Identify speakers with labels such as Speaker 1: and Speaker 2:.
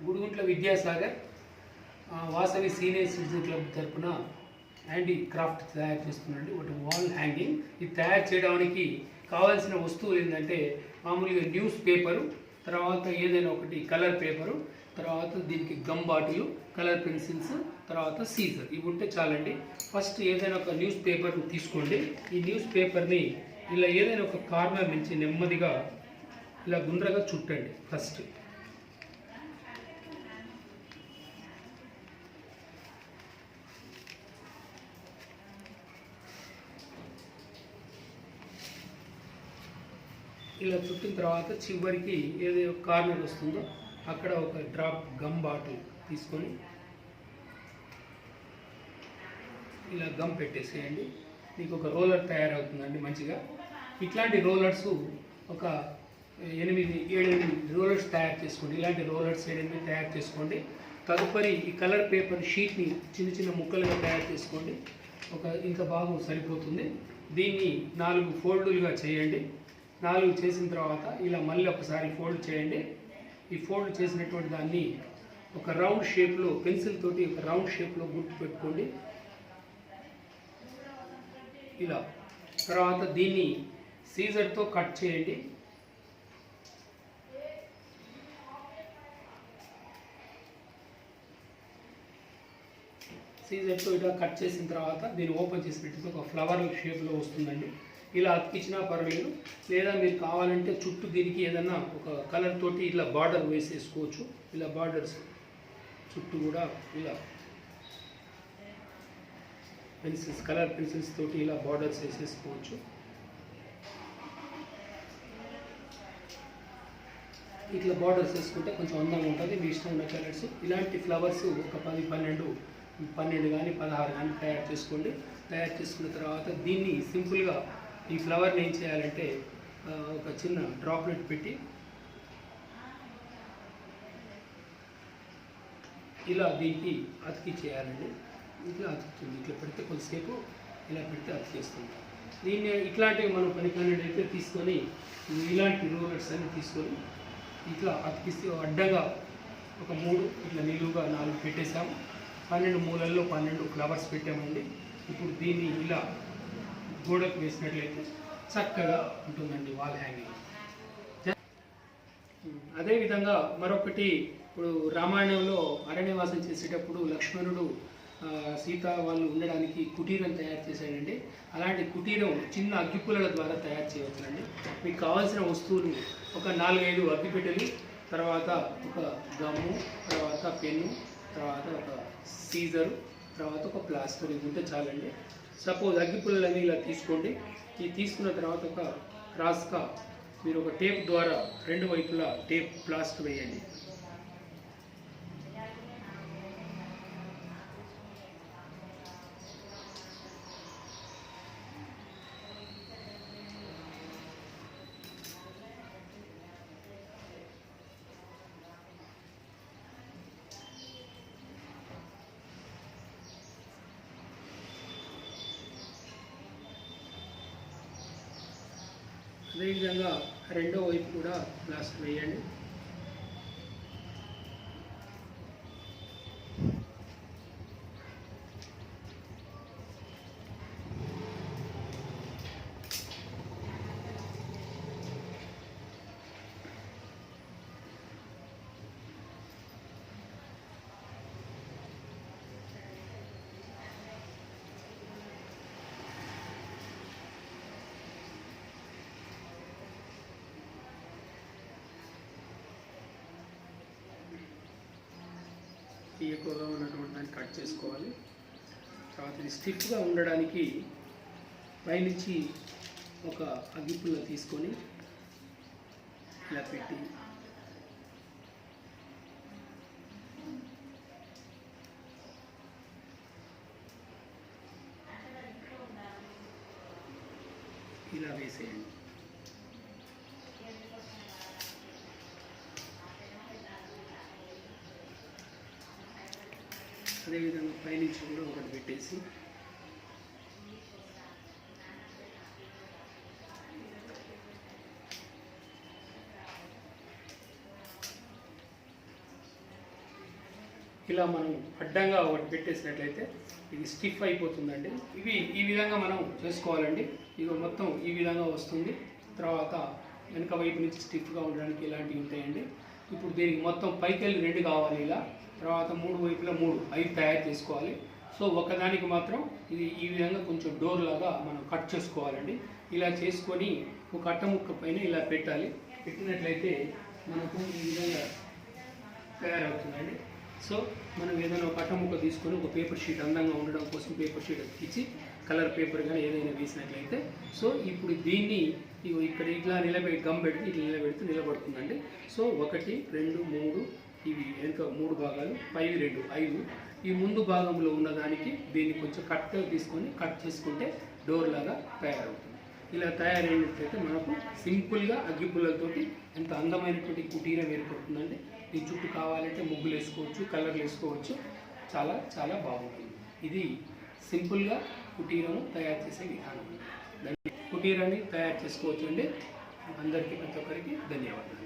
Speaker 1: గుడిగుంట్ల Vidyasagar Vasavi senior citizen club తరఫున handicraft తయారు చేస్తున్నాండి. ఒకటి వాల్ హ్యాంగింగ్. ఇది తయారు చేయడానికి కావాల్సిన వస్తువులు ఏంటంటే మామూలుగా న్యూస్ పేపరు, తర్వాత ఏదైనా ఒకటి కలర్ పేపరు, తర్వాత దీనికి గమ్ బాటిల్, కలర్ పెన్సిల్స్, తర్వాత సీజర్. ఇవి ఉంటే చాలండి. ఫస్ట్ ఏదైనా ఒక న్యూస్ పేపర్ని తీసుకోండి. ఈ న్యూస్ పేపర్ని ఇలా ఏదైనా ఒక కార్నర్ నుంచి నెమ్మదిగా ఇలా గుండ్రగా చుట్టండి. ఫస్ట్ ఇలా చుట్టిన తర్వాత చివరికి ఏదో కార్నర్ వస్తుందో అక్కడ ఒక డ్రాప్ గమ్ బాటిల్ తీసుకొని ఇలా గమ్ పెట్టేసేయండి. మీకు ఒక రోలర్ తయారవుతుందండి మంచిగా. ఇట్లాంటి రోలర్స్ ఒక 7-8 రోలర్స్ తయారు చేసుకోండి. ఇలాంటి రోలర్స్ 7-8 తయారు చేసుకోండి. తదుపరి ఈ కలర్ పేపర్ షీట్ని చిన్న చిన్న ముక్కలుగా తయారు చేసుకోండి. ఇంత భాగం సరిపోతుంది. దీన్ని 4 ఫోల్డులుగా చేయండి. 4 చేసిన తర్వాత ఇలా మళ్ళీ ఒకసారి ఫోల్డ్ చేయండి. ఈ ఫోల్డ్ చేసినటువంటి దాన్ని ఒక రౌండ్ షేప్లో పెన్సిల్ తోటి ఒక రౌండ్ షేప్లో గుర్తు పెట్టుకోండి. ఇలా తర్వాత దీన్ని సీజర్తో కట్ చేయండి. సీజర్తో ఇలా కట్ చేసిన తర్వాత దీన్ని ఓపెన్ చేసినట్టు ఒక ఫ్లవర్ షేప్లో వస్తుందండి. ఇలా అతికించినా పర్లేదు, లేదా మీరు కావాలంటే చుట్టూ దీనికి ఏదన్నా ఒక కలర్ తోటి ఇలా బార్డర్ వేసేసుకోవచ్చు. ఇలా బార్డర్స్ చుట్టూ కూడా ఇలా పెన్సిల్స్, కలర్ పెన్సిల్స్ తోటి ఇలా బార్డర్స్ వేసేసుకోవచ్చు. ఇట్లా బార్డర్స్ వేసుకుంటే కొంచెం అందంగా ఉంటుంది. మీ ఇష్టం ఉన్న కలర్స్. ఇలాంటి ఫ్లవర్స్ ఒక 10-12 కానీ 16 కానీ తయారు చేసుకోండి. తయారు చేసుకున్న తర్వాత దీన్ని సింపుల్గా ఈ ఫ్లవర్ని ఏం చేయాలంటే ఒక చిన్న డ్రాప్లెట్ పెట్టి ఇలా దీనికి అతికి చేయాలండి. ఇట్లా అతుకుతుంది. ఇట్లా పెడితే కొద్దిసేపు ఇలా పెడితే అతికేస్తుంది. దీన్ని ఇట్లాంటివి మనం 12 అయితే తీసుకొని ఇలాంటి రోలర్స్ అన్ని తీసుకొని ఇట్లా అతికిస్తే అడ్డగా ఒక 3 ఇట్లా నిలువుగా 4 పెట్టేసాము. 12 మూలల్లో 12 ఫ్లవర్స్ పెట్టామండి. ఇప్పుడు దీన్ని ఇలా గోడకు వేసినట్లయితే చక్కగా ఉంటుందండి వాల్ హ్యాంగింగ్. అదేవిధంగా మరొకటి, ఇప్పుడు రామాయణంలో అరణ్యవాసం చేసేటప్పుడు లక్ష్మణుడు సీత వాళ్ళు ఉండడానికి కుటీరం తయారు చేశాడండి. అలాంటి కుటీరం చిన్న అగ్గిపుల్లల ద్వారా తయారు చేయవచ్చునండి. మీకు కావాల్సిన వస్తువులు ఒక 4-5 అగ్గిపెట్టెలు, తర్వాత ఒక గమ్ము, తర్వాత పెన్ను, తర్వాత ఒక సీజరు, తర్వాత ఒక ప్లాస్టర్. ఇది ఉంటే చాలండి. సపోజ్ అగ్గిపుల్లలన్నీ ఇలా తీసుకోండి. ఇది తీసుకున్న తర్వాత ఒక క్రాస్గా మీరు ఒక టేప్ ద్వారా 2 వైపులా టేప్ ప్లాస్టర్ వేయండి. అదేవిధంగా రెండో వైపు కూడా ప్లాస్టర్ వేయండి. ఎక్కువగా ఉన్నటువంటి దాన్ని కట్ చేసుకోవాలి. తర్వాత ఇది స్టిఫ్గా ఉండడానికి పైనుంచి ఒక అగ్గిపుల్ల తీసుకొని ఇలా పెట్టి ఇలా వేసేయండి. అదేవిధంగా పైనుంచి కూడా ఒకటి పెట్టేసి ఇలా మనం అడ్డంగా ఒకటి పెట్టేసినట్లయితే ఇది స్టిఫ్ అయిపోతుందండి. ఇవి ఈ విధంగా మనం చేసుకోవాలండి. ఇది మొత్తం ఈ విధంగా వస్తుంది. తర్వాత వెనక వైపు నుంచి స్టిఫ్గా ఉండడానికి ఇలాంటివి ఉంటాయండి. ఇప్పుడు దీనికి మొత్తం పైకెళ్ళి 2 కావాలి ఇలా, తర్వాత 3 వైపులా 3 అవి తయారు చేసుకోవాలి. సో ఒకదానికి మాత్రం ఇది ఈ విధంగా కొంచెం డోర్ లాగా మనం కట్ చేసుకోవాలండి. ఇలా చేసుకొని ఒక అట్టముక్క పైన ఇలా పెట్టాలి. పెట్టినట్లయితే మనకు ఈ విధంగా తయారవుతుందండి. సో మనం ఏదైనా ఒక అట్టముక్క తీసుకొని ఒక పేపర్ షీట్ అందంగా ఉండడం కోసం పేపర్ షీట్ ఇచ్చి కలర్ పేపర్ కానీ ఏదైనా వేసినట్లయితే సో ఇప్పుడు దీన్ని ఇక్కడ ఇట్లా నిలబెట్టి గమ్ పెడితే ఇట్లా నిలబెడితే నిలబడుతుందండి. సో 1 2 3 ఇవి వెనుక 3 భాగాలు, పైవి 2 5. ఈ ముందు భాగంలో ఉన్నదానికి దీన్ని కొంచెం తీసుకొని కట్ చేసుకుంటే డోర్ లాగా తయారవుతుంది. ఇలా తయారైనట్లయితే మనకు సింపుల్గా అగ్గిపుల్లలతోటి ఎంత అందమైనటువంటి కుటీరం ఏర్పడుతుందండి. దీని చుట్టూ కావాలంటే ముగ్గులు వేసుకోవచ్చు, కలర్లు వేసుకోవచ్చు. చాలా చాలా బాగుంటుంది. ఇది సింపుల్గా కుటీరము తయారు చేసే విధానం. కుటీరాన్ని తయారు చేసుకోవచ్చు అండి. అందరికీ ప్రతి ఒక్కరికి ధన్యవాదాలు.